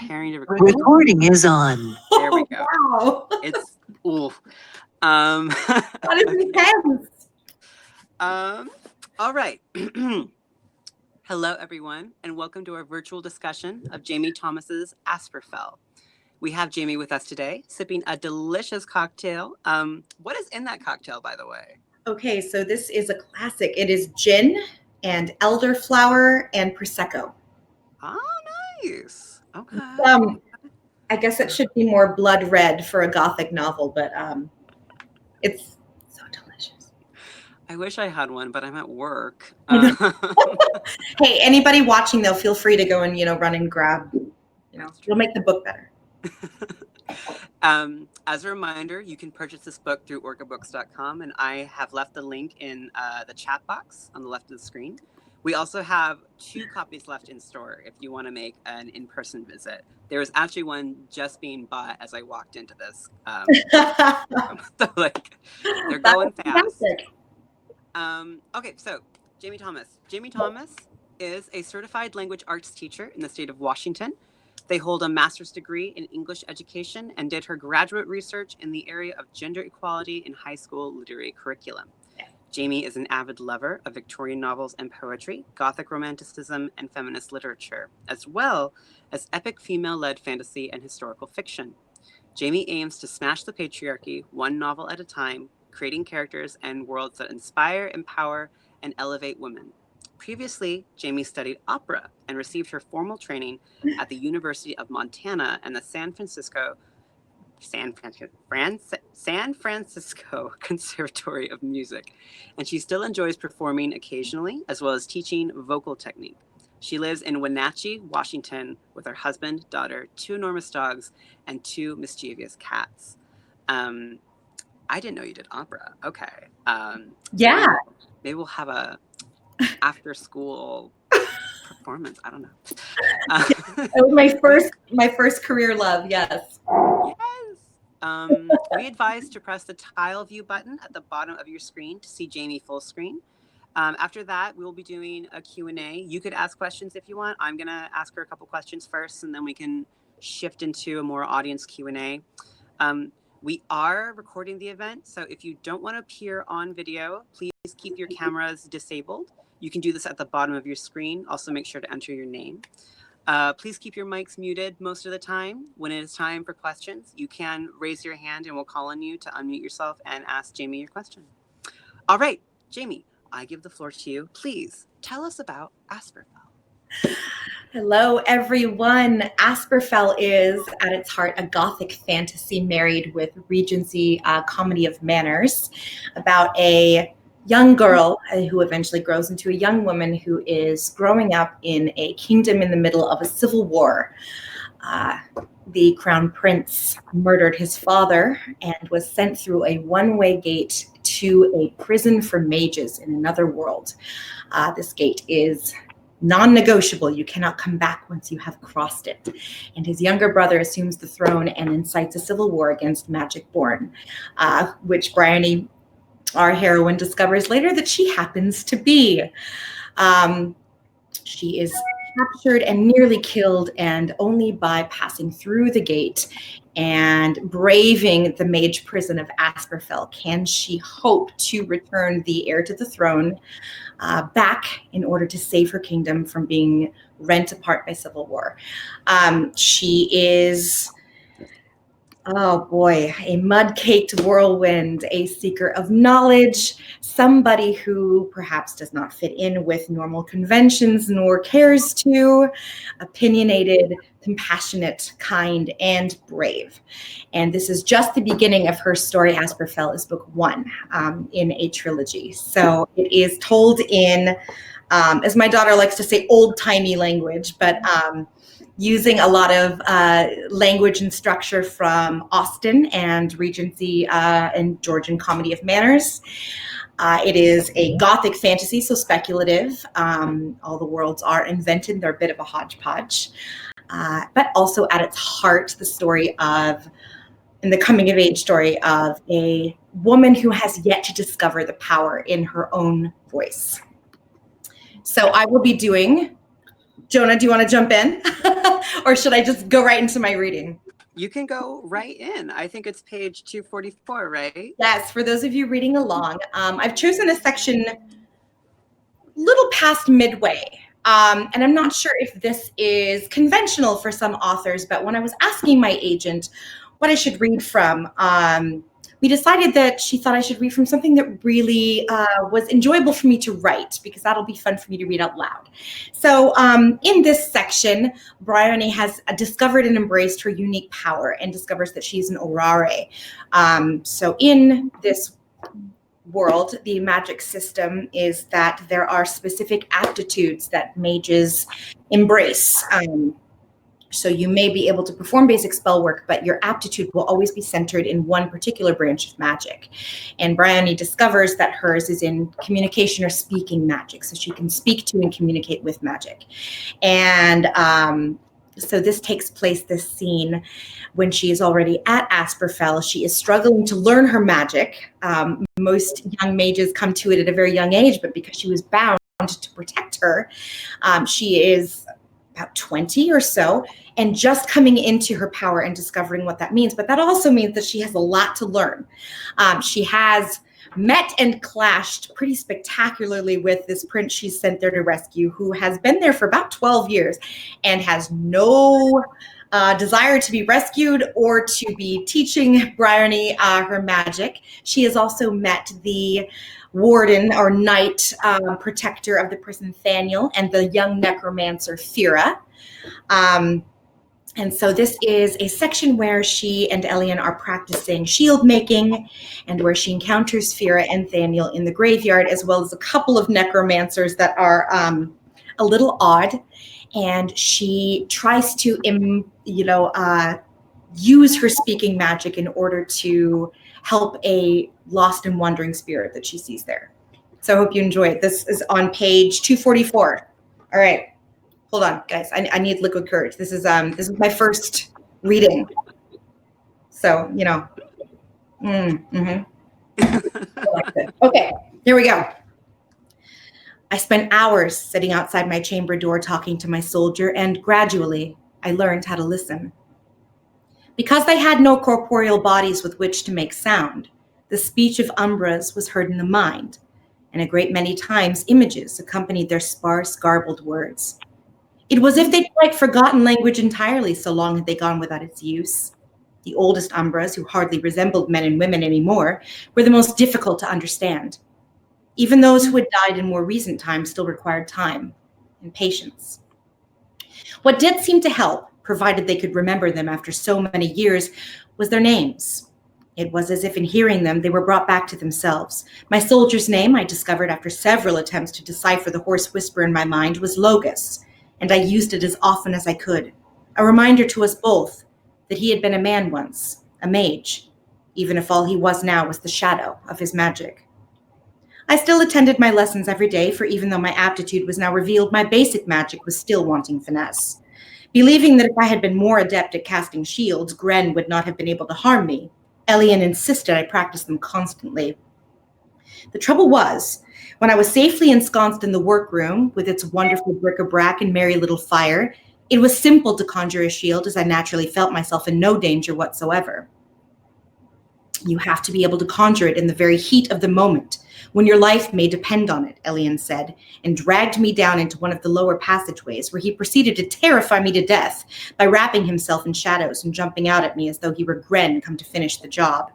preparing to record. Recording is on. There we go. Wow. It's ooh. That is intense. All right. Hello, everyone, and welcome to our virtual discussion of Jamie Thomas's Asperfell. We have Jamie with us today, sipping a delicious cocktail. What is in that cocktail, by the way? Okay, so this is a classic. It is gin and elderflower and prosecco. Oh, nice. Okay. I guess it should be more blood red for a gothic novel, but it's so delicious. I wish I had one, but I'm at work. Hey, anybody watching though, feel free to go and run and grab. You'll make the book better. As a reminder, you can purchase this book through orcabooks.com, and I have left the link in the chat box on the left of the screen. We also have 2 copies left in store if you want to make an in-person visit. There was actually one just being bought as I walked into this. So they're going fast. Okay, so Jamie Thomas. Jamie Thomas is a certified language arts teacher in the state of Washington. They hold a master's degree in English education and did her graduate research in the area of gender equality in high school literary curriculum. Jamie is an avid lover of Victorian novels and poetry, Gothic romanticism, and feminist literature, as well as epic female-led fantasy and historical fiction. Jamie aims to smash the patriarchy one novel at a time, creating characters and worlds that inspire, empower, and elevate women. Previously, Jamie studied opera and received her formal training at the University of Montana and the San Francisco Conservatory of Music, and she still enjoys performing occasionally, as well as teaching vocal technique. She lives in Wenatchee, Washington, with her husband, daughter, 2 enormous dogs, and 2 mischievous cats. I didn't know you did opera. Okay. Yeah. Maybe we'll have a after-school performance. I don't know. It was my first career love. Yes. Yes. We advise to press the tile view button at the bottom of your screen to see Jamie full screen. After that, we'll be doing a Q&A. You could ask questions if you want. I'm going to ask her a couple questions first, and then we can shift into a more audience Q&A. We are recording the event, so if you don't want to appear on video, please keep your cameras disabled. You can do this at the bottom of your screen. Also, make sure to enter your name. Please keep your mics muted most of the time. When it is time for questions, you can raise your hand and we'll call on you to unmute yourself and ask Jamie your question. All right, Jamie, I give the floor to you. Please tell us about Asperfell. Hello, everyone. Asperfell is, at its heart, a Gothic fantasy married with Regency comedy of manners about a young girl who eventually grows into a young woman who is growing up in a kingdom in the middle of a civil war. The crown prince murdered his father and was sent through a one-way gate to a prison for mages in another world. This gate is non-negotiable. You cannot come back once you have crossed it. And his younger brother assumes the throne and incites a civil war against magic born, which Briony, our heroine, discovers later that she happens to be. She is captured and nearly killed, and only by passing through the gate and braving the mage prison of Asperfell can she hope to return the heir to the throne back in order to save her kingdom from being rent apart by civil war. She is, oh boy, a mud-caked whirlwind, a seeker of knowledge, somebody who perhaps does not fit in with normal conventions nor cares to, opinionated, compassionate, kind, and brave. And this is just the beginning of her story. Asperfell is book 1 in a trilogy. So it is told in, as my daughter likes to say, old-timey language, but using a lot of language and structure from Austen and Regency and Georgian comedy of manners. It is a Gothic fantasy, so speculative. All the worlds are invented. They're a bit of a hodgepodge. But also at its heart, the story of, and the coming of age story of a woman who has yet to discover the power in her own voice. So I will be doing, Jonah, do you want to jump in? Or should I just go right into my reading? You can go right in. I think it's page 244, right? Yes, for those of you reading along, I've chosen a section little past midway. And I'm not sure if this is conventional for some authors, but when I was asking my agent what I should read from, we decided that she thought I should read from something that really was enjoyable for me to write, because that'll be fun for me to read out loud. So in this section, Briony has discovered and embraced her unique power and discovers that she's an orare. So in this world, the magic system is that there are specific aptitudes that mages embrace. So you may be able to perform basic spell work, but your aptitude will always be centered in one particular branch of magic. And Briony discovers that hers is in communication or speaking magic, so she can speak to and communicate with magic. And so this takes place, this scene, when she is already at Asperfell. She is struggling to learn her magic. Most young mages come to it at a very young age, but because she was bound to protect her, she is about 20 or so, and just coming into her power and discovering what that means. But that also means that she has a lot to learn. She has met and clashed pretty spectacularly with this prince she's sent there to rescue, who has been there for about 12 years and has no desire to be rescued or to be teaching Briony her magic. She has also met the warden or knight protector of the prison, Thaniel, and the young necromancer, Fira. And so this is a section where she and Elian are practicing shield making, and where she encounters Fira and Thaniel in the graveyard, as well as a couple of necromancers that are a little odd. And she tries to, use her speaking magic in order to help a lost and wandering spirit that she sees there. So I hope you enjoy it. This is on page 244. All right. Hold on, guys. I need liquid courage. This is my first reading. So, Okay, here we go. I spent hours sitting outside my chamber door talking to my soldier, and gradually I learned how to listen. Because they had no corporeal bodies with which to make sound, the speech of umbras was heard in the mind, and a great many times images accompanied their sparse, garbled words. It was as if they'd quite forgotten language entirely, so long had they gone without its use. The oldest umbras, who hardly resembled men and women anymore, were the most difficult to understand. Even those who had died in more recent times still required time and patience. What did seem to help, provided they could remember them after so many years, was their names. It was as if in hearing them, they were brought back to themselves. My soldier's name, I discovered after several attempts to decipher the hoarse whisper in my mind, was Logus, and I used it as often as I could. A reminder to us both that he had been a man once, a mage, even if all he was now was the shadow of his magic. I still attended my lessons every day, for even though my aptitude was now revealed, my basic magic was still wanting finesse. Believing that if I had been more adept at casting shields, Gren would not have been able to harm me, Elian insisted I practice them constantly. The trouble was, when I was safely ensconced in the workroom with its wonderful bric-a-brac and merry little fire, it was simple to conjure a shield, as I naturally felt myself in no danger whatsoever. You have to be able to conjure it in the very heat of the moment, when your life may depend on it, Elian said, and dragged me down into one of the lower passageways, where he proceeded to terrify me to death by wrapping himself in shadows and jumping out at me as though he were Gren come to finish the job.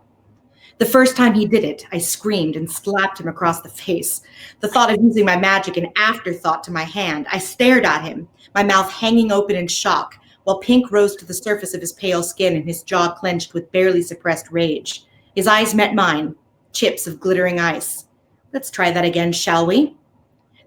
The first time he did it, I screamed and slapped him across the face. The thought of using my magic an afterthought to my hand, I stared at him, my mouth hanging open in shock, while pink rose to the surface of his pale skin and his jaw clenched with barely suppressed rage. His eyes met mine, chips of glittering ice. Let's try that again, shall we?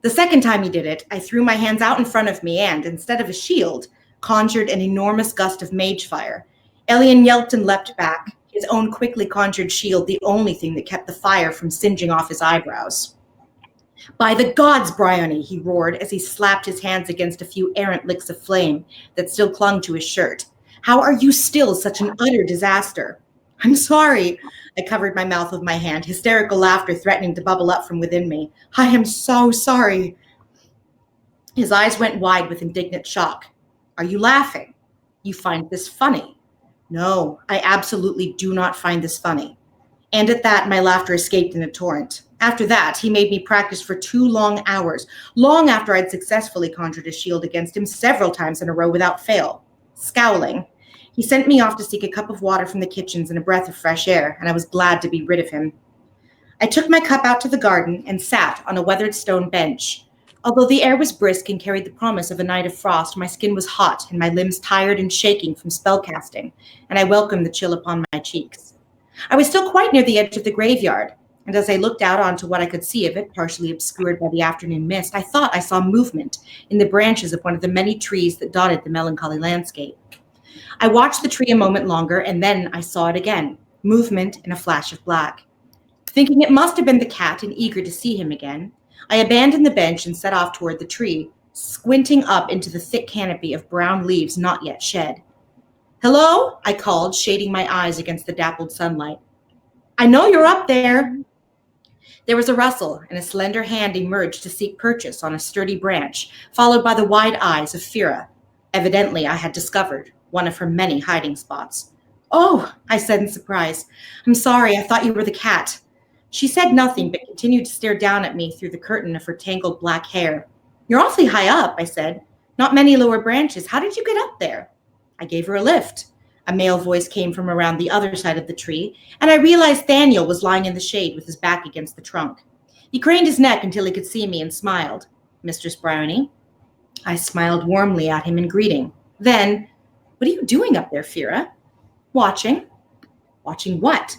The second time he did it, I threw my hands out in front of me and, instead of a shield, conjured an enormous gust of mage fire. Elian yelped and leapt back, his own quickly conjured shield the only thing that kept the fire from singeing off his eyebrows. By the gods, Briony, he roared as he slapped his hands against a few errant licks of flame that still clung to his shirt. How are you still such an utter disaster? I'm sorry. I covered my mouth with my hand, hysterical laughter threatening to bubble up from within me. I am so sorry. His eyes went wide with indignant shock. Are you laughing? You find this funny? No, I absolutely do not find this funny. And at that, my laughter escaped in a torrent. After that, he made me practice for 2 long hours, long after I'd successfully conjured a shield against him several times in a row without fail. Scowling, he sent me off to seek a cup of water from the kitchens and a breath of fresh air, and I was glad to be rid of him. I took my cup out to the garden and sat on a weathered stone bench. Although the air was brisk and carried the promise of a night of frost, my skin was hot and my limbs tired and shaking from spellcasting, and I welcomed the chill upon my cheeks. I was still quite near the edge of the graveyard, and as I looked out onto what I could see of it, partially obscured by the afternoon mist, I thought I saw movement in the branches of one of the many trees that dotted the melancholy landscape. I watched the tree a moment longer, and then I saw it again, movement in a flash of black. Thinking it must have been the cat and eager to see him again, I abandoned the bench and set off toward the tree, squinting up into the thick canopy of brown leaves not yet shed. "Hello?" I called, shading my eyes against the dappled sunlight. "I know you're up there." There was a rustle, and a slender hand emerged to seek purchase on a sturdy branch, followed by the wide eyes of Fira. Evidently, I had discovered one of her many hiding spots. "Oh," I said in surprise. "I'm sorry, I thought you were the cat." She said nothing, but continued to stare down at me through the curtain of her tangled black hair. "You're awfully high up," I said. "Not many lower branches. How did you get up there?" I gave her a lift. A male voice came from around the other side of the tree, and I realized Thaniel was lying in the shade with his back against the trunk. He craned his neck until he could see me and smiled. "Mistress Briony?" I smiled warmly at him in greeting. Then, "What are you doing up there, Fira?" "Watching." "Watching what?"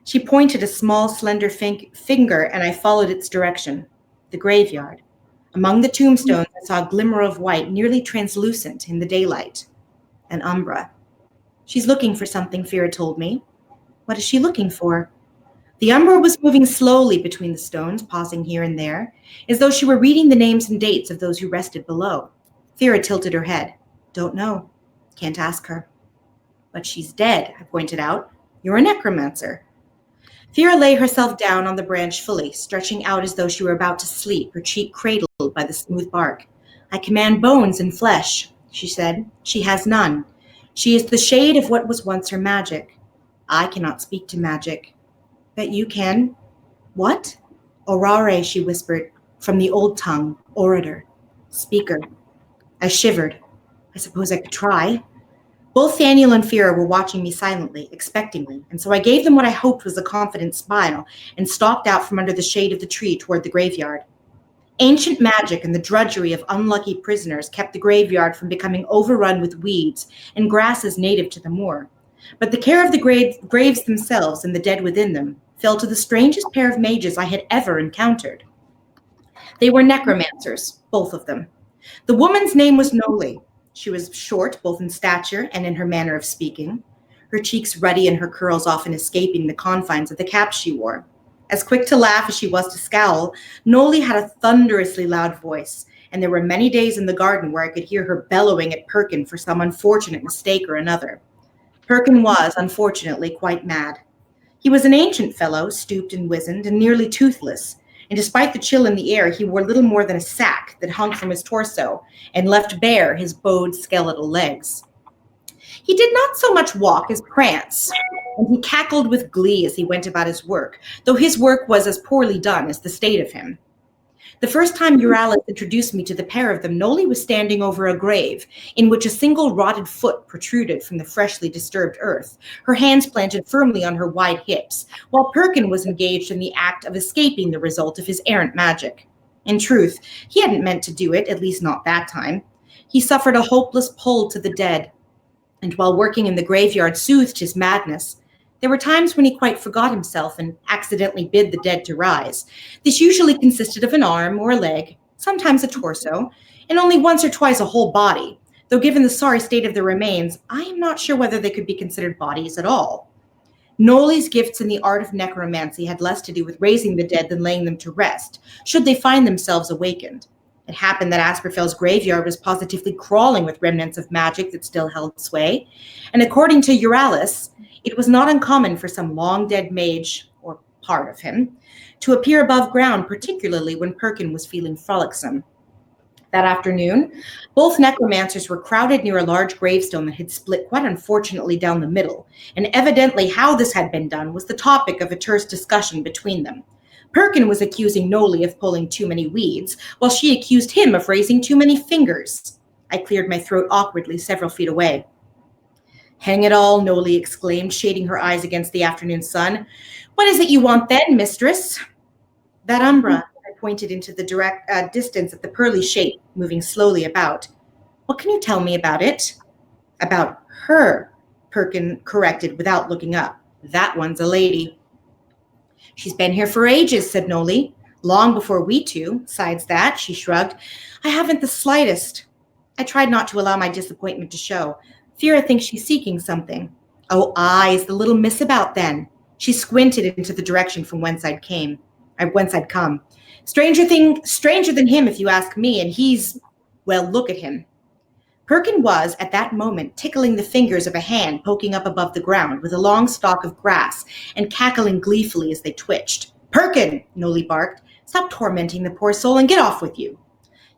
She pointed a small, slender finger, and I followed its direction. The graveyard. Among the tombstones, I saw a glimmer of white, nearly translucent in the daylight. An umbra. "She's looking for something," Fira told me. "What is she looking for?" The umbra was moving slowly between the stones, pausing here and there, as though she were reading the names and dates of those who rested below. Fira tilted her head. "Don't know. Can't ask her." "But she's dead," I pointed out. "You're a necromancer." Fira lay herself down on the branch fully, stretching out as though she were about to sleep, her cheek cradled by the smooth bark. "I command bones and flesh," she said. "She has none. She is the shade of what was once her magic. I cannot speak to magic. But you can." "What?" "Orare," she whispered, from the old tongue, orator, speaker. I shivered. I suppose I could try. Both Thaniel and Fira were watching me silently, expectingly, and so I gave them what I hoped was a confident smile and stalked out from under the shade of the tree toward the graveyard. Ancient magic and the drudgery of unlucky prisoners kept the graveyard from becoming overrun with weeds and grasses native to the moor. But the care of the graves themselves and the dead within them fell to the strangest pair of mages I had ever encountered. They were necromancers, both of them. The woman's name was Noli. She was short, both in stature and in her manner of speaking, her cheeks ruddy and her curls often escaping the confines of the cap she wore. As quick to laugh as she was to scowl, Noli had a thunderously loud voice, and there were many days in the garden where I could hear her bellowing at Perkin for some unfortunate mistake or another. Perkin was, unfortunately, quite mad. He was an ancient fellow, stooped and wizened, and nearly toothless, and despite the chill in the air, he wore little more than a sack that hung from his torso and left bare his bowed skeletal legs. He did not so much walk as prance, and he cackled with glee as he went about his work, though his work was as poorly done as the state of him. The first time Tiralaen introduced me to the pair of them, Noli was standing over a grave in which a single rotted foot protruded from the freshly disturbed earth, her hands planted firmly on her wide hips, while Perkin was engaged in the act of escaping the result of his errant magic. In truth, he hadn't meant to do it, at least not that time. He suffered a hopeless pull to the dead, and while working in the graveyard soothed his madness. There were times when he quite forgot himself and accidentally bid the dead to rise. This usually consisted of an arm or a leg, sometimes a torso, and only once or twice a whole body, though given the sorry state of the remains, I am not sure whether they could be considered bodies at all. Noli's gifts in the art of necromancy had less to do with raising the dead than laying them to rest, should they find themselves awakened. It happened that Asperfell's graveyard was positively crawling with remnants of magic that still held sway, and according to Tiralaen, it was not uncommon for some long-dead mage, or part of him, to appear above ground, particularly when Perkin was feeling frolicsome. That afternoon, both necromancers were crowded near a large gravestone that had split quite unfortunately down the middle, and evidently how this had been done was the topic of a terse discussion between them. Perkin was accusing Noli of pulling too many weeds, while she accused him of raising too many fingers. I cleared my throat awkwardly several feet away. Hang it all, Noli exclaimed, shading her eyes against the afternoon sun. What is it you want then, mistress? That umbra. I pointed into the direct distance at the pearly shape, moving slowly about. What can you tell me about it? About her, Perkin corrected without looking up. That one's a lady. She's been here for ages, said Noli. Long before we two. Besides that, she shrugged. I haven't the slightest. I tried not to allow my disappointment to show. Fira thinks she's seeking something. Oh, is the little miss about then? She squinted into the direction from whence I'd come. Stranger than him, if you ask me, and he's, well, look at him. Perkin was, at that moment, tickling the fingers of a hand poking up above the ground with a long stalk of grass and cackling gleefully as they twitched. Perkin, Noli barked, stop tormenting the poor soul and get off with you.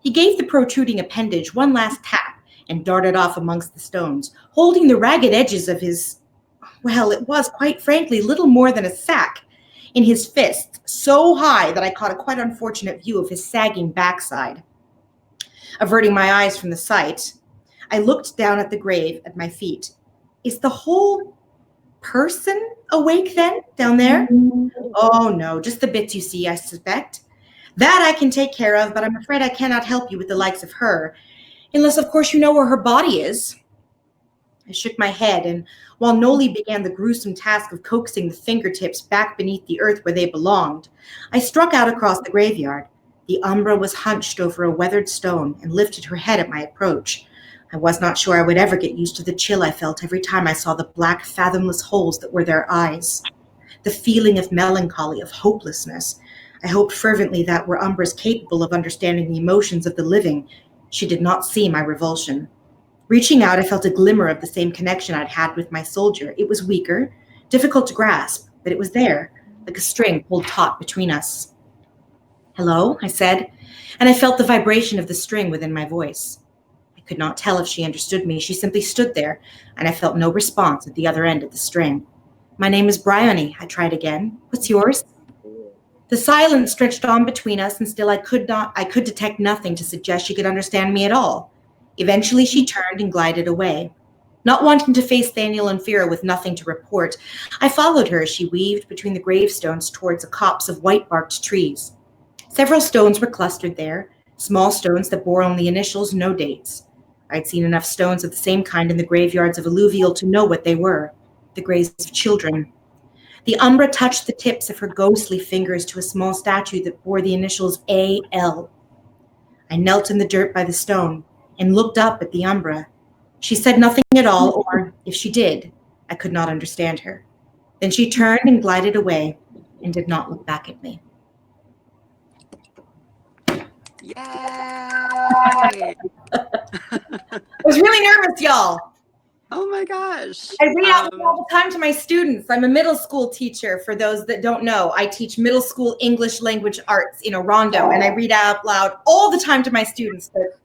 He gave the protruding appendage one last tap and darted off amongst the stones, holding the ragged edges of his, well, it was, quite frankly, little more than a sack, in his fists, so high that I caught a quite unfortunate view of his sagging backside. Averting my eyes from the sight, I looked down at the grave at my feet. Is the whole person awake then, down there? Oh, no, just the bits you see, I suspect. That I can take care of, but I'm afraid I cannot help you with the likes of her, unless, of course, you know where her body is. I shook my head, and while Noli began the gruesome task of coaxing the fingertips back beneath the earth where they belonged, I struck out across the graveyard. The umbra was hunched over a weathered stone and lifted her head at my approach. I was not sure I would ever get used to the chill I felt every time I saw the black, fathomless holes that were their eyes. The feeling of melancholy, of hopelessness. I hoped fervently that were umbras capable of understanding the emotions of the living, she did not see my revulsion. Reaching out, I felt a glimmer of the same connection I'd had with my soldier. It was weaker, difficult to grasp, but it was there, like a string pulled taut between us. Hello, I said, and I felt the vibration of the string within my voice. I could not tell if she understood me. She simply stood there, and I felt no response at the other end of the string. My name is Briony, I tried again. What's yours? The silence stretched on between us, and still I could detect nothing to suggest she could understand me at all. Eventually she turned and glided away. Not wanting to face Thaniel and Fira with nothing to report, I followed her as she weaved between the gravestones towards a copse of white-barked trees. Several stones were clustered there, small stones that bore only initials, no dates. I'd seen enough stones of the same kind in the graveyards of Alluvial to know what they were, the graves of children. The umbra touched the tips of her ghostly fingers to a small statue that bore the initials A.L. I knelt in the dirt by the stone and looked up at the umbra. She said nothing at all, or, if she did, I could not understand her. Then she turned and glided away and did not look back at me. Yay! I was really nervous, y'all. Oh my gosh. I read out all the time to my students. I'm a middle school teacher. For those that don't know, I teach middle school English language arts in Orondo, and I read out loud all the time to my students. But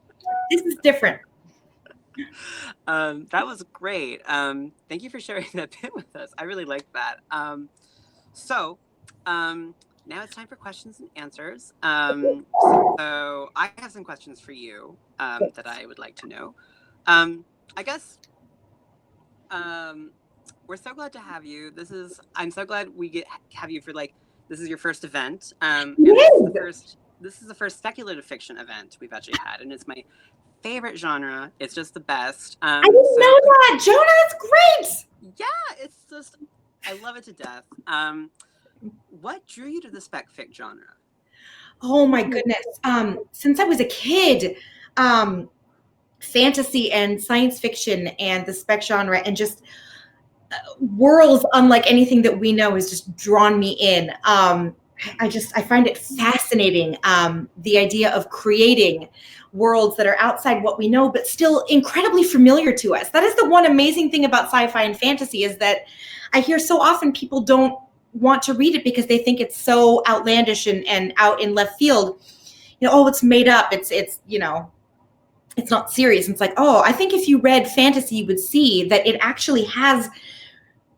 this is different. That was great. Thank you for sharing that bit with us. I really liked that. So now it's time for questions and answers. So I have some questions for you that I would like to know. I guess we're so glad to have you. I'm so glad we have you for this is your first event. And this is the first speculative fiction event we've actually had, and it's my favorite genre. It's just the best. I didn't know that, Jonah. That's great. Yeah, it's just I love it to death. What drew you to the spec fic genre? Oh my goodness. Since I was a kid, fantasy and science fiction and the spec genre and just worlds unlike anything that we know has just drawn me in. I find it fascinating, the idea of creating worlds that are outside what we know, but still incredibly familiar to us. That is the one amazing thing about sci-fi and fantasy, is that I hear so often people don't want to read it because they think it's so outlandish and out in left field. It's made up. It's it's not serious. And it's like, oh, I think if you read fantasy, you would see that it actually has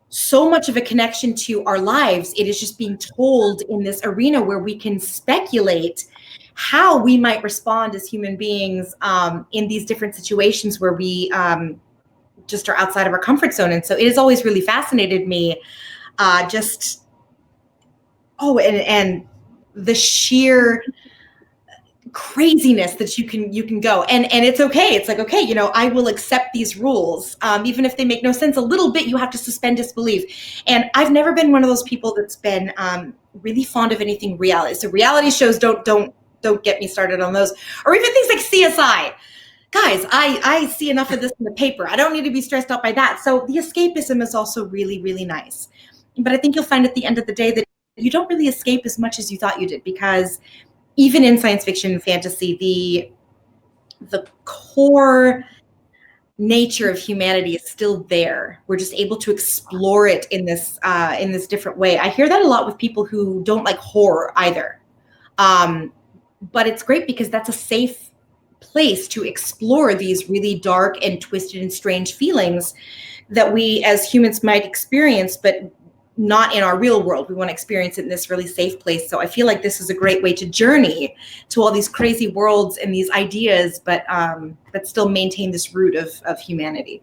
so much of a connection to our lives. It is just being told in this arena where we can speculate how we might respond as human beings in these different situations where we just are outside of our comfort zone. And so it has always really fascinated me, and the sheer craziness that you can go, and it's okay. It's like, okay, I will accept these rules, even if they make no sense. A little bit, you have to suspend disbelief. And I've never been one of those people that's been really fond of anything reality. So reality shows, don't get me started on those, or even things like CSI. Guys, I see enough of this in the paper. I don't need to be stressed out by that. So the escapism is also really, really nice. But I think you'll find at the end of the day that you don't really escape as much as you thought you did, because even in science fiction and fantasy, the core nature of humanity is still there. We're just able to explore it in this different way. I hear that a lot with people who don't like horror either. But it's great because that's a safe place to explore these really dark and twisted and strange feelings that we as humans might experience, but not in our real world. We want to experience it in this really safe place. So I feel like this is a great way to journey to all these crazy worlds and these ideas, but still maintain this root of humanity.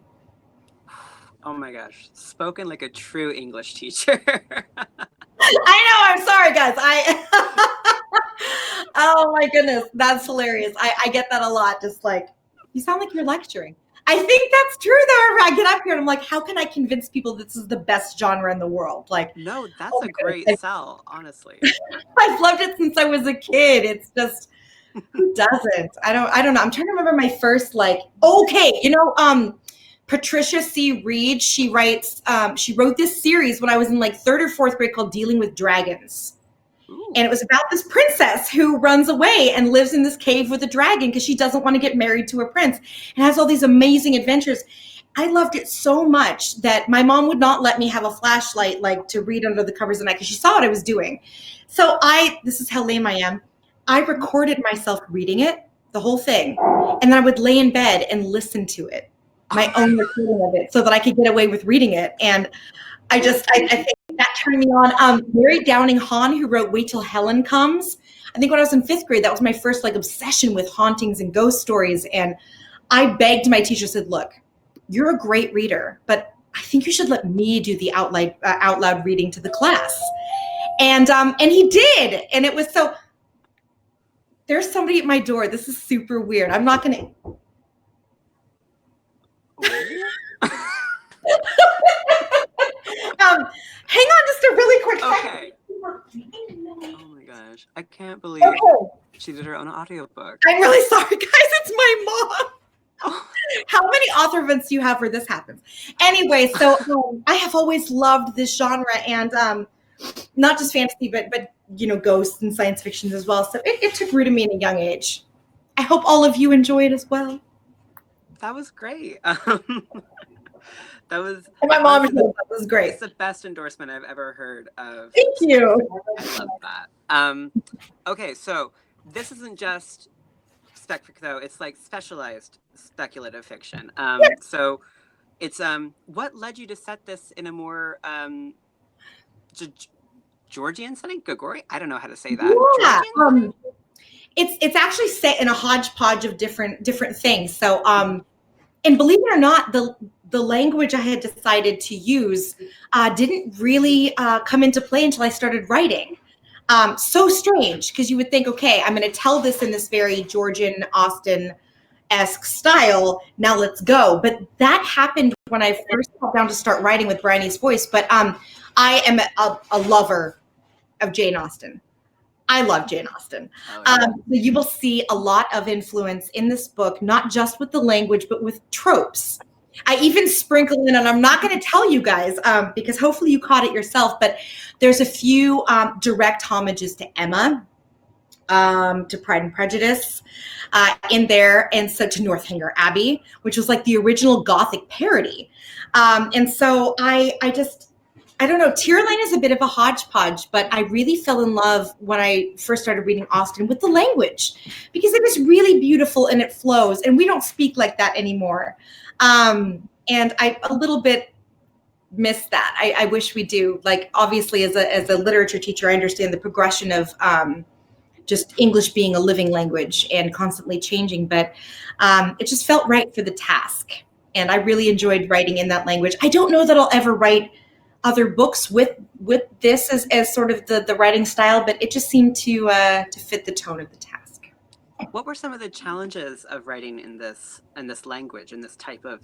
Oh my gosh, spoken like a true English teacher. I know, I'm sorry guys. Oh my goodness, that's hilarious. I get that a lot. Just like, you sound like you're lecturing. I think that's true though. I get up here and I'm like, how can I convince people this is the best genre in the world? Like, no, that's a great sell, honestly. I've loved it since I was a kid. It's just, who doesn't? I don't know. I'm trying to remember my first, Patricia C. Reed, she wrote this series when I was in like 3rd or 4th grade called Dealing with Dragons. Ooh. And it was about this princess who runs away and lives in this cave with a dragon because she doesn't want to get married to a prince, and has all these amazing adventures. I loved it so much that my mom would not let me have a flashlight to read under the covers at night because she saw what I was doing. So this is how lame I am. I recorded myself reading it, the whole thing, and then I would lay in bed and listen to it, my own recording of it, so that I could get away with reading it. And I think that turned me on. Mary Downing Hahn, who wrote Wait Till Helen Comes. I think when I was in 5th grade, that was my first obsession with hauntings and ghost stories. And I begged my teacher, said, look, you're a great reader, but I think you should let me do the out loud reading to the class. And he did. And it was so, there's somebody at my door. This is super weird. I'm not going to. Hang on just a really quick second. Oh my gosh. I can't believe she did her own audiobook. I'm really sorry, guys. It's my mom. Oh. How many author events do you have where this happens? Anyway, so I have always loved this genre, and not just fantasy, but ghosts and science fiction as well. So it took root in me in a young age. I hope all of you enjoy it as well. That was great. And my mom that was great. It's the best endorsement I've ever heard of. Thank you. I love that. Okay, so this isn't just spec fic though. It's like specialized speculative fiction. Yes. So it's what led you to set this in a more Georgian setting? Gregori? I don't know how to say that. Yeah. It's actually set in a hodgepodge of different things. So and believe it or not, the language I had decided to use didn't really come into play until I started writing. So strange, because you would think, okay, I'm going to tell this in this very Georgian Austen-esque style. Now let's go. But that happened when I first sat down to start writing with Briony's voice. But I am a lover of Jane Austen. I love Jane Austen. Oh, yeah. You will see a lot of influence in this book, not just with the language, but with tropes. I even sprinkle in, and I'm not going to tell you guys because hopefully you caught it yourself, but there's a few direct homages to Emma, to Pride and Prejudice in there, and so to Northanger Abbey, which was like the original Gothic parody. And so I just I don't know. Tiralaen is a bit of a hodgepodge, but I really fell in love when I first started reading Austen with the language, because it is really beautiful and it flows, and we don't speak like that anymore. And I a little bit miss that. I wish we do. Like, obviously, as a literature teacher, I understand the progression of just English being a living language and constantly changing, but it just felt right for the task. And I really enjoyed writing in that language. I don't know that I'll ever write other books with this as sort of the writing style, but it just seemed to fit the tone of the task. What were some of the challenges of writing in this language, in this type of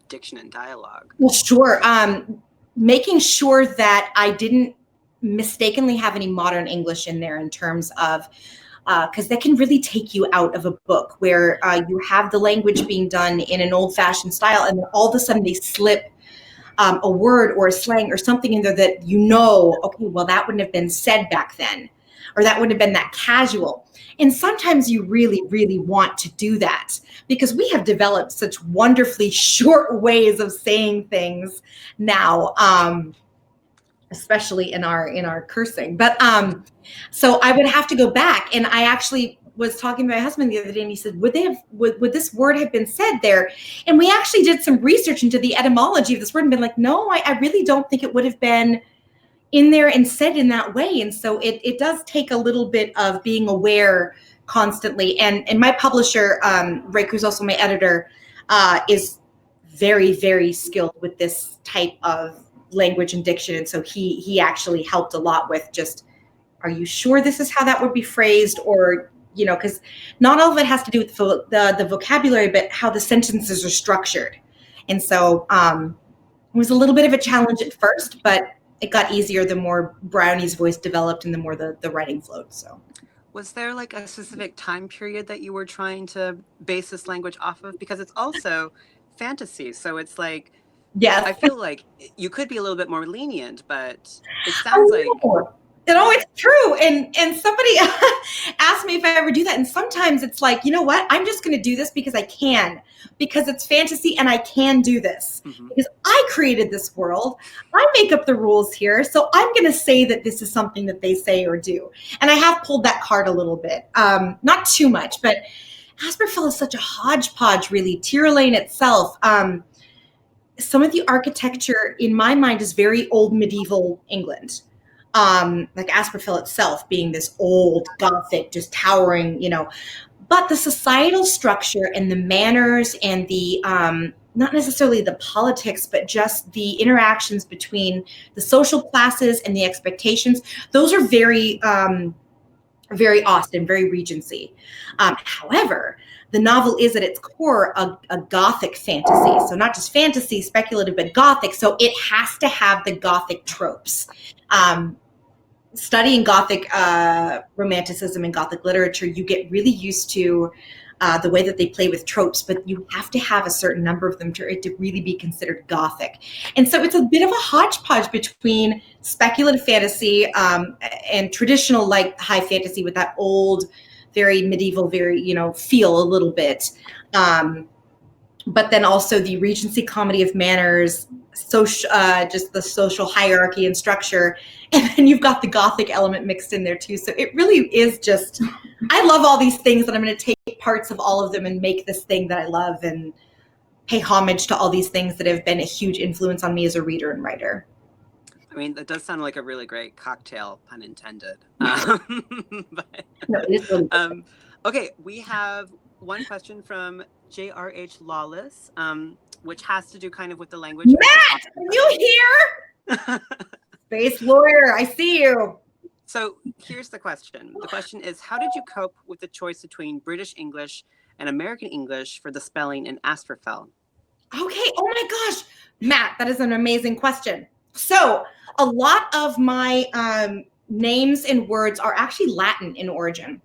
diction and dialogue? Well, sure. Making sure that I didn't mistakenly have any modern English in there, in terms of because that can really take you out of a book where you have the language being done in an old-fashioned style, and then all of a sudden they slip a word or a slang or something in there that, okay, well, that wouldn't have been said back then, or that wouldn't have been that casual. And sometimes you really, really want to do that, because we have developed such wonderfully short ways of saying things now, especially in our cursing. But so I would have to go back, and I actually was talking to my husband the other day, and he said, would this word have been said there? And we actually did some research into the etymology of this word and been like, no, I really don't think it would have been in there and said in that way. And so it does take a little bit of being aware constantly. And my publisher, Ray, who's also my editor, is very, very skilled with this type of language and diction. And so he actually helped a lot with just, are you sure this is how that would be phrased? Or, because not all of it has to do with the vocabulary, but how the sentences are structured. And so it was a little bit of a challenge at first, but it got easier the more Briony's voice developed and the more the writing flowed. So, was there like a specific time period that you were trying to base this language off of? Because it's also fantasy, so it's like, yeah, I feel like you could be a little bit more lenient, but it sounds like. No, it's true. And somebody asked me if I ever do that. And sometimes it's like, you know what? I'm just going to do this because I can, because it's fantasy and I can do this, because I created this world. I make up the rules here. So I'm going to say that this is something that they say or do. And I have pulled that card a little bit, not too much, but Asperfell is such a hodgepodge, really. Tiralaen itself, some of the architecture in my mind is very old medieval England. Like Asperfell itself being this old Gothic, just towering, but the societal structure and the manners and the, not necessarily the politics, but just the interactions between the social classes and the expectations, those are very, very Austen, very Regency. However, the novel is at its core a Gothic fantasy. So not just fantasy, speculative, but Gothic. So it has to have the Gothic tropes. Studying Gothic romanticism and Gothic literature, you get really used to the way that they play with tropes, but you have to have a certain number of them to really be considered Gothic. And so it's a bit of a hodgepodge between speculative fantasy and traditional like high fantasy with that old, very medieval, very, feel a little bit. But then also the Regency comedy of manners, just the social hierarchy and structure. And then you've got the Gothic element mixed in there too. So it really is just, I love all these things, and I'm going to take parts of all of them and make this thing that I love and pay homage to all these things that have been a huge influence on me as a reader and writer. I mean, that does sound like a really great cocktail, pun intended. No, it is really good. Okay, we have one question from J.R.H. Lawless, which has to do kind of with the language. Matt, are you here? Space lawyer, I see you. So here's the question. The question is, how did you cope with the choice between British English and American English for the spelling in Asperfell? Okay, oh my gosh, Matt, that is an amazing question. So a lot of my names and words are actually Latin in origin.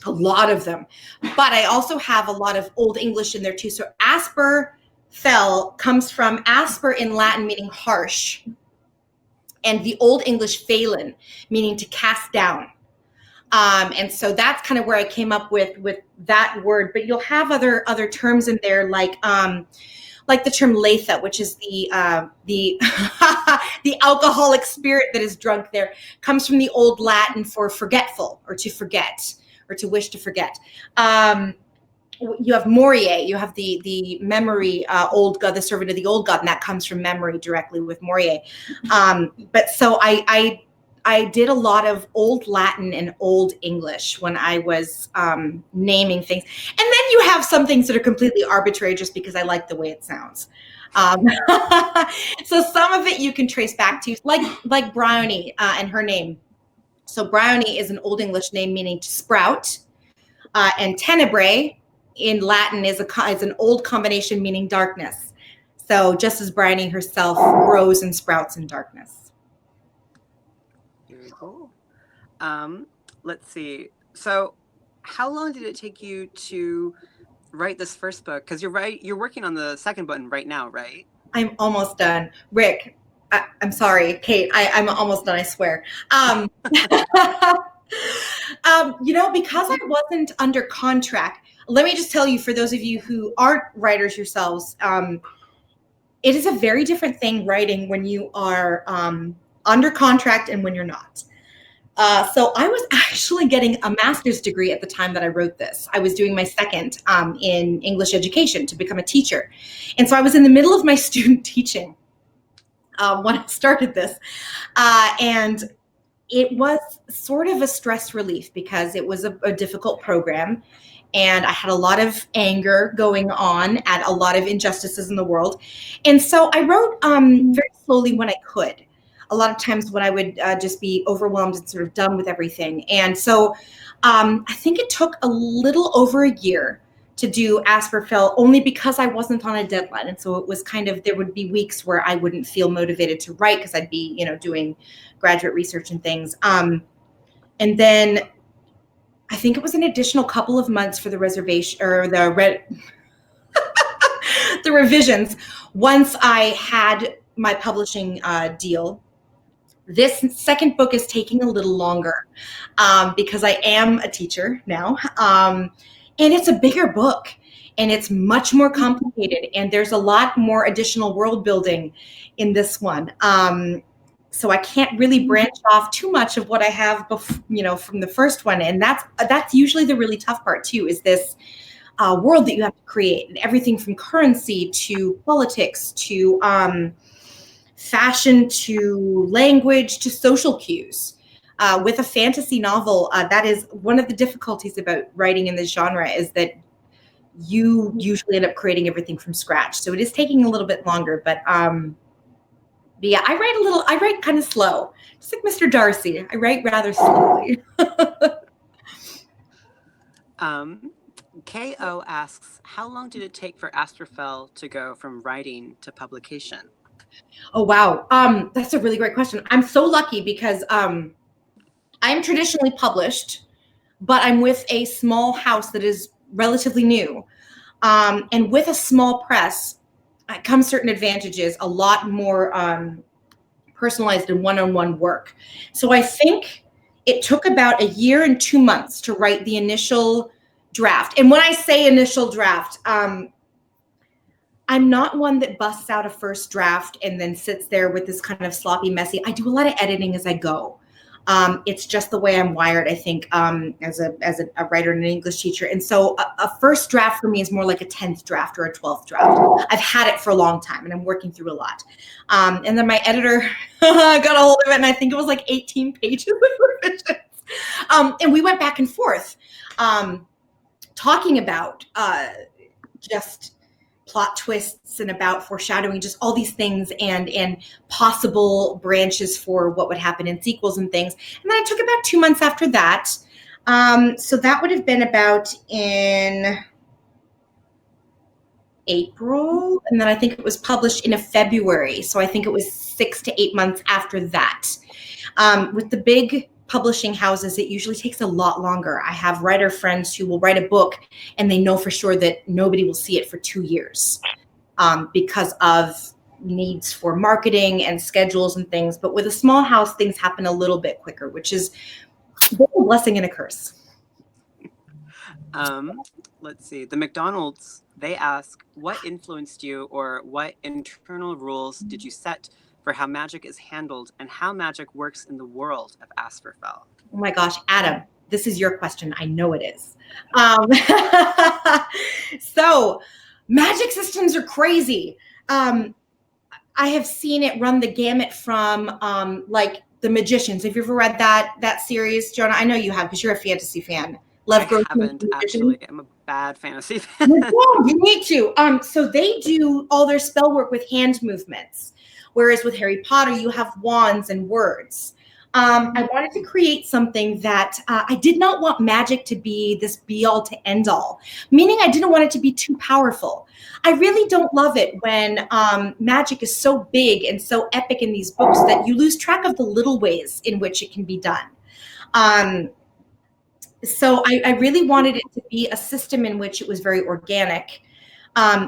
A lot of them. But I also have a lot of Old English in there too. So Asperfell comes from asper in Latin, meaning harsh, and the Old English phelan, meaning to cast down. And so that's kind of where I came up with that word. But you'll have other terms in there, like like the term letha, which is the the alcoholic spirit that is drunk there, comes from the old Latin for forgetful, or to forget, or to wish to forget. You have Moria, you have the memory, old god, the servant of the old god, and that comes from memory directly with Moria. But so I did a lot of old Latin and old English when I was naming things. And then you have some things that are completely arbitrary just because I like the way it sounds. So some of it you can trace back to, like Briony and her name. So Briony is an Old English name meaning to sprout, and tenebrae in Latin is an old combination meaning darkness. So just as Briony herself grows and sprouts in darkness. Very cool. Let's see. So how long did it take you to write this first book? Because you're working on the second one right now, right? I'm almost done. Rick, I'm sorry, Kate, I'm almost done, I swear. Because I wasn't under contract, let me just tell you, for those of you who aren't writers yourselves, it is a very different thing writing when you are under contract and when you're not. So I was actually getting a master's degree at the time that I wrote this. I was doing my second in English education to become a teacher. And so I was in the middle of my student teaching when I started this. And it was sort of a stress relief because it was a difficult program. And I had a lot of anger going on at a lot of injustices in the world. And so I wrote very slowly when I could. A lot of times when I would just be overwhelmed and sort of done with everything. And so I think it took a little over a year to do Asperfell, only because I wasn't on a deadline. And so it was kind of, there would be weeks where I wouldn't feel motivated to write because I'd be, doing graduate research and things. And then I think it was an additional couple of months for the reservation, or the revisions, once I had my publishing deal. This second book is taking a little longer because I am a teacher now. And it's a bigger book and it's much more complicated. And there's a lot more additional world building in this one. So I can't really branch off too much of what I have, from the first one. And that's usually the really tough part too, is this world that you have to create, and everything from currency to politics to fashion to language to social cues. With a fantasy novel, that is one of the difficulties about writing in this genre, is that you usually end up creating everything from scratch. So it is taking a little bit longer, but yeah, I write kind of slow, just like Mr. Darcy. I write rather slowly. KO asks, how long did it take for Asperfell to go from writing to publication? Oh, wow. That's a really great question. I'm so lucky because I'm traditionally published, but I'm with a small house that is relatively new. And with a small press comes certain advantages, a lot more personalized and one-on-one work. So I think it took about a year and 2 months to write the initial draft. And when I say initial draft, I'm not one that busts out a first draft and then sits there with this kind of sloppy, messy. I do a lot of editing as I go. It's just the way I'm wired, I think, as a writer and an English teacher. And so a first draft for me is more like a 10th draft or a 12th draft. I've had it for a long time and I'm working through a lot. And then my editor got a hold of it, and I think it was like 18 pages of revisions. And we went back and forth talking about just plot twists and about foreshadowing, just all these things and possible branches for what would happen in sequels and things. And then it took about 2 months after that. So that would have been about in April. And then I think it was published in February. So I think it was 6 to 8 months after that. With the big publishing houses, it usually takes a lot longer. I have writer friends who will write a book and they know for sure that nobody will see it for 2 years because of needs for marketing and schedules and things. But with a small house, things happen a little bit quicker, which is both a blessing and a curse. Let's see. The McDonald's, they ask, what influenced you, or what internal rules did you set for how magic is handled and how magic works in the world of Asperfell? Oh my gosh, Adam, this is your question. I know it is. So magic systems are crazy. I have seen it run the gamut from like The Magicians. Have you ever read that series, Jonah? I know you have because you're a fantasy fan. I haven't actually. I'm a bad fantasy fan. You need to. So they do all their spell work with hand movements, whereas with Harry Potter, you have wands and words. I wanted to create something that I did not want magic to be this be-all to end-all, meaning I didn't want it to be too powerful. I really don't love it when magic is so big and so epic in these books that you lose track of the little ways in which it can be done. So I really wanted it to be a system in which it was very organic.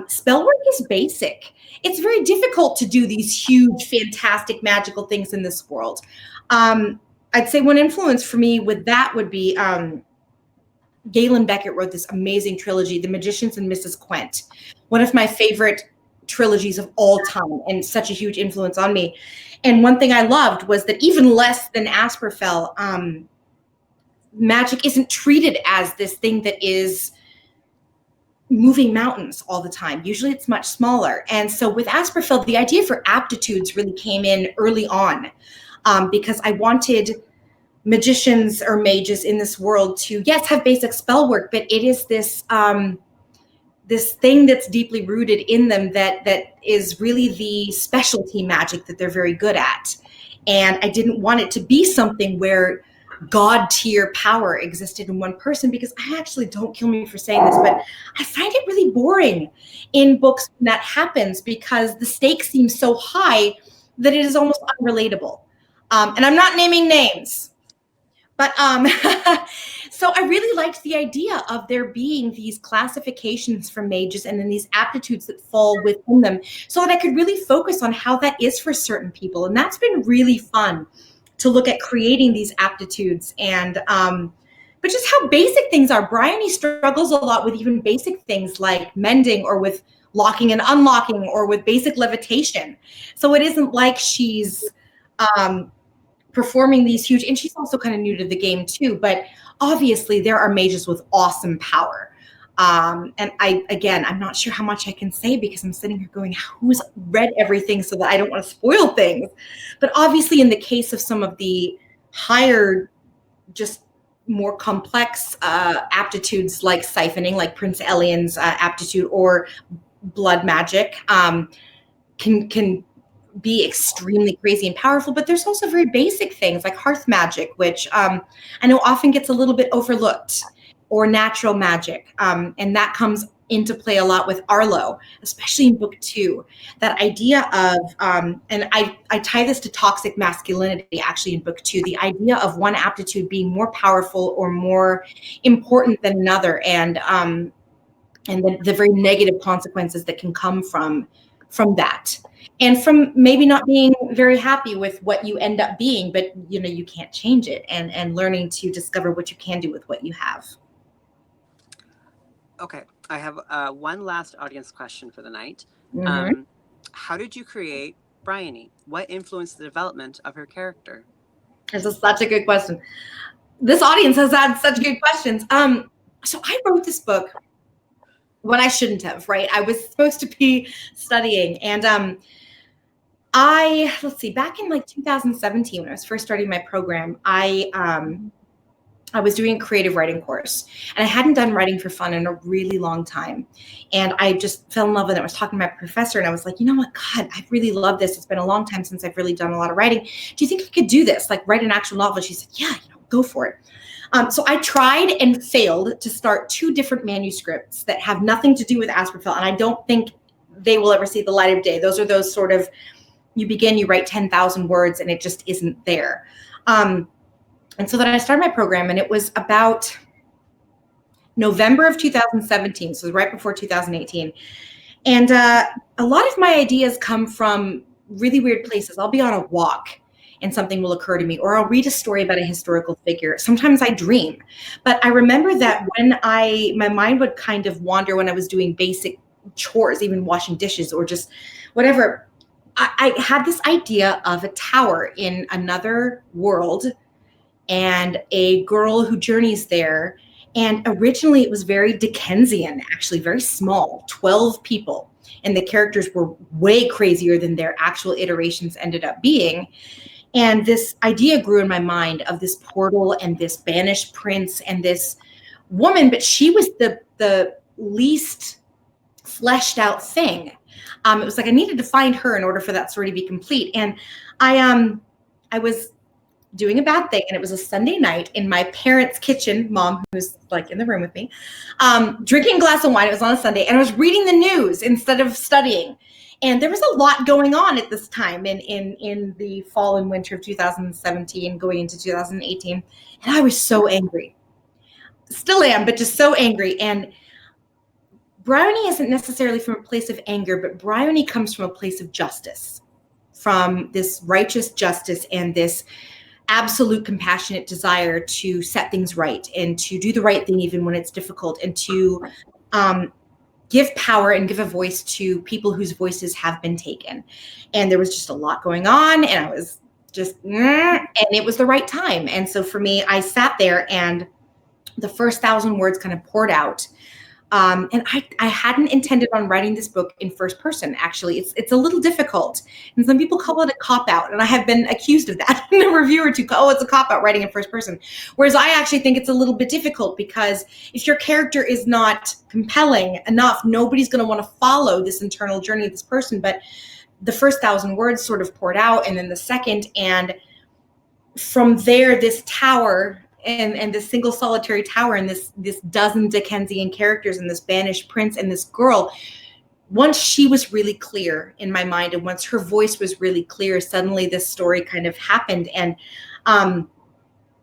Spell work is basic. It's very difficult to do these huge, fantastic, magical things in this world. I'd say one influence for me with that would be Galen Beckett wrote this amazing trilogy, The Magicians and Mrs. Quent, one of my favorite trilogies of all time and such a huge influence on me. And one thing I loved was that even less than Asperfell, magic isn't treated as this thing that is moving mountains all the time. Usually it's much smaller. And so with Asperfell, the idea for aptitudes really came in early on because I wanted magicians or mages in this world to, yes, have basic spell work, but it is this this thing that's deeply rooted in them that is really the specialty magic that they're very good at. And I didn't want it to be something where God tier power existed in one person, because I actually, don't kill me for saying this, but I find it really boring in books when that happens, because the stakes seem so high that it is almost unrelatable. And I'm not naming names, but so I really liked the idea of there being these classifications for mages and then these aptitudes that fall within them, so that I could really focus on how that is for certain people. And that's been really fun to look at creating these aptitudes and but just how basic things are. Briony struggles a lot with even basic things like mending, or with locking and unlocking, or with basic levitation. So it isn't like she's performing these huge, and she's also kind of new to the game too, but obviously there are mages with awesome power. And I'm not sure how much I can say, because I'm sitting here going, who's read everything, so that I don't want to spoil things. But obviously in the case of some of the higher, just more complex aptitudes like siphoning, like Prince Elian's aptitude, or blood magic, can be extremely crazy and powerful. But there's also very basic things like hearth magic, which I know often gets a little bit overlooked, or natural magic. And that comes into play a lot with Arlo, especially in book 2. That idea of, and I tie this to toxic masculinity actually in book 2, the idea of one aptitude being more powerful or more important than another, and the very negative consequences that can come from that. And from maybe not being very happy with what you end up being, but you can't change it, and learning to discover what you can do with what you have. Okay, I have one last audience question for the night. Mm-hmm. How did you create Briony? What influenced the development of her character? This is such a good question. This audience has had such good questions. So I wrote this book when I shouldn't have, right? I was supposed to be studying, and back in like 2017, when I was first starting my program, I was doing a creative writing course, and I hadn't done writing for fun in a really long time. And I just fell in love with it. I was talking to my professor, and I was like, you know what, God, I really love this. It's been a long time since I've really done a lot of writing. Do you think I could do this? Like, write an actual novel? She said, yeah, go for it. So I tried and failed to start 2 different manuscripts that have nothing to do with Asperfell. And I don't think they will ever see the light of day. Those are those sort of, you begin, you write 10,000 words, and it just isn't there. And so then I started my program, and it was about November of 2017, so right before 2018. And a lot of my ideas come from really weird places. I'll be on a walk, and something will occur to me, or I'll read a story about a historical figure. Sometimes I dream. But I remember that when my mind would kind of wander when I was doing basic chores, even washing dishes or just whatever, I had this idea of a tower in another world and a girl who journeys there. And originally it was very Dickensian, actually very small, 12 people. And the characters were way crazier than their actual iterations ended up being. And this idea grew in my mind of this portal and this banished prince and this woman, but she was the least fleshed out thing. It was like I needed to find her in order for that story to be complete. And I was doing a bad thing, and it was a Sunday night in my parents' kitchen, mom, who's like in the room with me, drinking a glass of wine. It was on a Sunday, and I was reading the news instead of studying. And there was a lot going on at this time in the fall and winter of 2017, going into 2018. And I was so angry. Still am, but just so angry. And Briony isn't necessarily from a place of anger, but Briony comes from a place of justice, from this righteous justice and this absolute compassionate desire to set things right and to do the right thing even when it's difficult, and to give power and give a voice to people whose voices have been taken. And there was just a lot going on, and I was just, and it was the right time. And so for me, I sat there and the first 1,000 words kind of poured out. And I hadn't intended on writing this book in first person. Actually, it's a little difficult, and some people call it a cop-out, and I have been accused of that in a review or two. Oh, it's a cop-out writing in first person. Whereas I actually think it's a little bit difficult, because if your character is not compelling enough, nobody's going to want to follow this internal journey of this person. But the first 1,000 words sort of poured out, and then the second, and from there, this tower and this single solitary tower and this dozen Dickensian characters and this banished prince and this girl, once she was really clear in my mind, and once her voice was really clear, suddenly this story kind of happened. And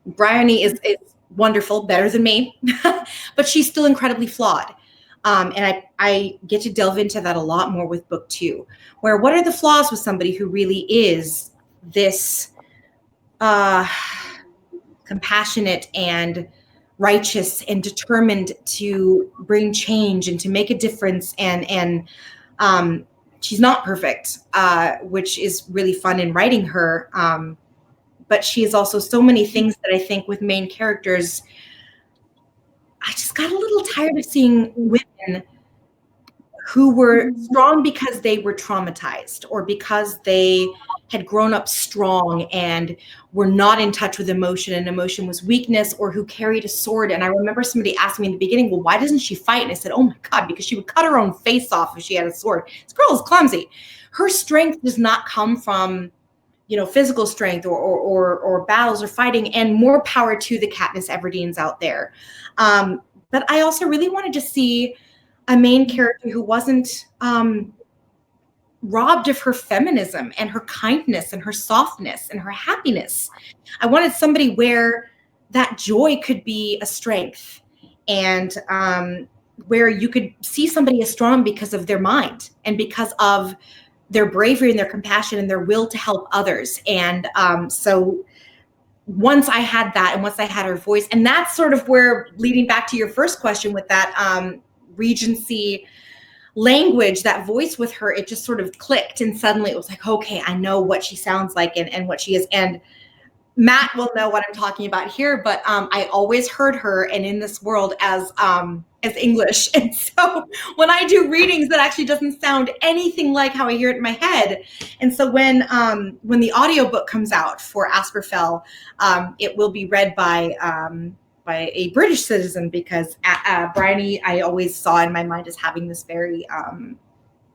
Briony is wonderful, better than me, but she's still incredibly flawed. And I get to delve into that a lot more with book 2, where what are the flaws with somebody who really is this compassionate and righteous and determined to bring change and to make a difference. And she's not perfect, which is really fun in writing her. But she is also so many things that I think with main characters, I just got a little tired of seeing women who were strong because they were traumatized, or because they had grown up strong and were not in touch with emotion, and emotion was weakness, or who carried a sword. And I remember somebody asked me in the beginning, well, why doesn't she fight? And I said, oh my God, because she would cut her own face off if she had a sword. This girl is clumsy. Her strength does not come from, physical strength or battles or fighting, and more power to the Katniss Everdeens out there. But I also really wanted to see a main character who wasn't robbed of her feminism and her kindness and her softness and her happiness. I wanted somebody where that joy could be a strength, and where you could see somebody as strong because of their mind and because of their bravery and their compassion and their will to help others. And so once I had that, and once I had her voice, and that's sort of where, leading back to your first question with that Regency language, that voice with her, it just sort of clicked, and suddenly it was like, okay, I know what she sounds like and what she is. And Matt will know what I'm talking about here, but I always heard her and in this world as English. And so when I do readings, that actually doesn't sound anything like how I hear it in my head. And so when the audiobook comes out for Asperfell, it will be read by a British citizen, because Briony, I always saw in my mind as having this very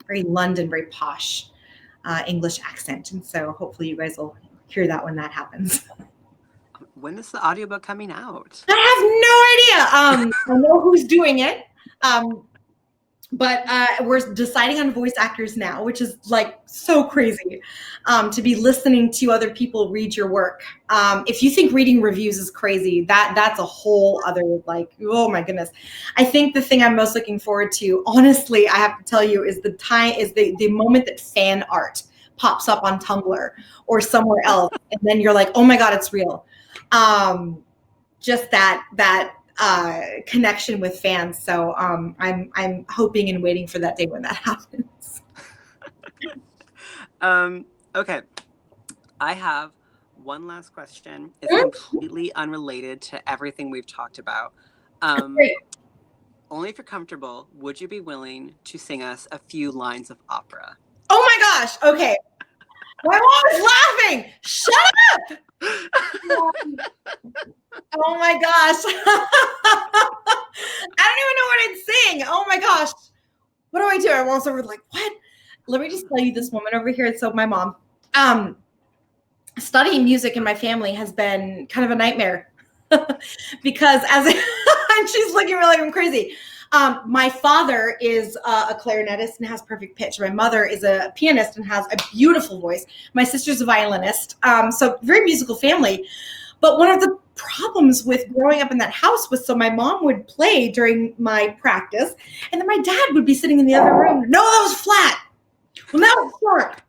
London, very posh English accent. And so hopefully you guys will hear that when that happens. When is the audiobook coming out? I have no idea. I know who's doing it. But we're deciding on voice actors now, which is like so crazy, to be listening to other people read your work. If you think reading reviews is crazy, that's a whole other, like, oh my goodness. I think the thing I'm most looking forward to, honestly, I have to tell you, is the moment that fan art pops up on Tumblr or somewhere else, and then you're like, oh my God, it's real. Just that connection with fans. So I'm hoping and waiting for that day when that happens. Okay, I have one last question. It's completely unrelated to everything we've talked about. Only if you're comfortable, would you be willing to sing us a few lines of opera? Oh my gosh. Okay. My mom is laughing. Shut up. Oh my gosh. I don't even know what I'd sing. Oh my gosh. What do I do? I'm also like, what? Let me just tell you, this woman over here. So my mom, studying music in my family has been kind of a nightmare because and she's looking at me like I'm crazy. My father is a clarinetist and has perfect pitch. My mother is a pianist and has a beautiful voice. My sister's a violinist. So very musical family. But one of the problems with growing up in that house was, so my mom would play during my practice, and then my dad would be sitting in the other room. No, that was flat. Well, that was short.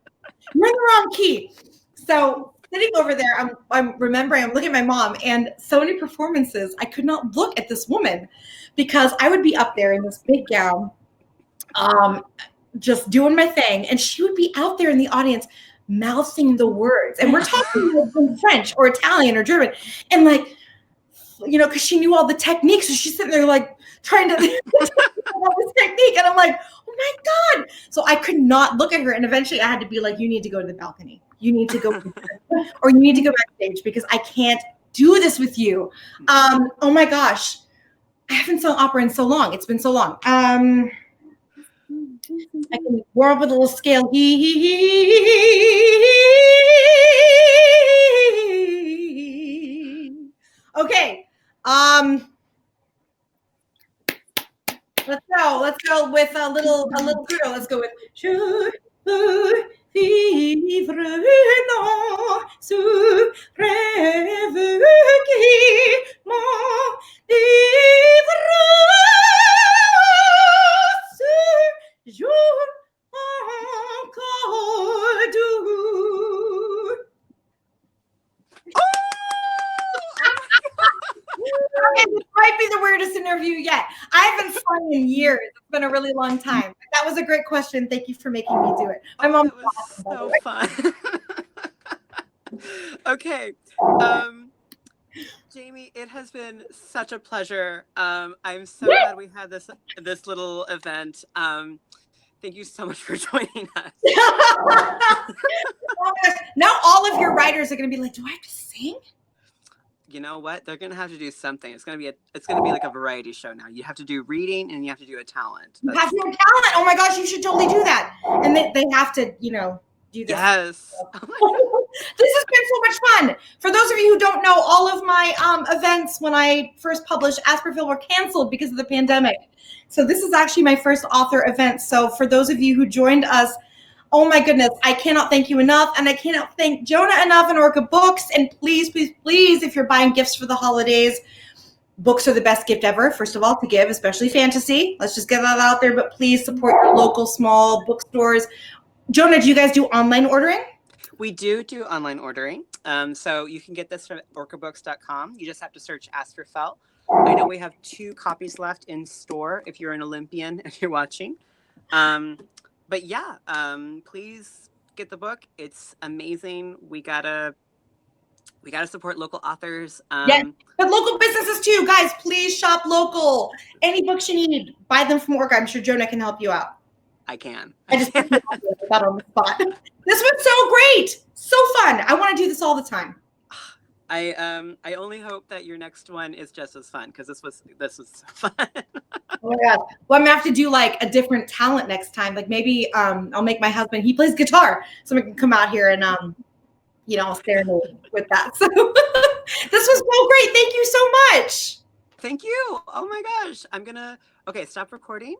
You're in the wrong key. So sitting over there, I'm remembering, I'm looking at my mom, and so many performances, I could not look at this woman because I would be up there in this big gown, just doing my thing, and she would be out there in the audience mouthing the words, and we're talking like in French or Italian or German, and like, you know, because she knew all the techniques, so she's sitting there like trying to all this technique, and I'm like, oh my God. So I could not look at her, and eventually I had to be like, you need to go to the balcony, you need to go or you need to go backstage because I can't do this with you. Oh my gosh, I haven't sung opera in so long. It's been so long. I can whirl with a little scale. Okay. Let's go with a little girl. Let's go with Je peux vivre non sous rêve qui m'en livre ce jour encore doux. Okay, this might be the weirdest interview yet. I haven't sung in years. It's been a really long time. That was a great question. Thank you for making me do it. My mom was so fun. Okay. Jamie, it has been such a pleasure. I'm so glad we had this little event. Thank you so much for joining us. Now all of your writers are going to be like, do I have to sing? You know what? They're going to have to do something. It's going to be like a variety show now. You have to do reading and you have to do a talent. You have to do a talent. Oh my gosh, you should totally do that. And they have to, you know, do this. Yes. This has been so much fun. For those of you who don't know, all of my events when I first published Asperfell were canceled because of the pandemic. So this is actually my first author event. So for those of you who joined us, oh my goodness, I cannot thank you enough. And I cannot thank Jonah enough and Orca Books. And please, please, please, if you're buying gifts for the holidays, books are the best gift ever, first of all, to give, especially fantasy. Let's just get that out there. But please support your local small bookstores. Jonah, do you guys do online ordering? We do online ordering. So you can get this from orcabooks.com. You just have to search Asperfell. I know we have 2 copies left in store if you're an Olympian and you're watching. But yeah, please get the book. It's amazing. We gotta support local authors. Yes, but local businesses too, guys. Please shop local. Any books you need, buy them from Orca. I'm sure Jonah can help you out. I can. I just put that on the spot. This was so great, so fun. I want to do this all the time. I only hope that your next one is just as fun because this was so fun. Oh my God. Well, I'm gonna have to do like a different talent next time. Like maybe I'll make my husband, he plays guitar, so we can come out here and you know, serenade with that. So this was so great. Thank you so much. Thank you. Oh my gosh. Okay, stop recording.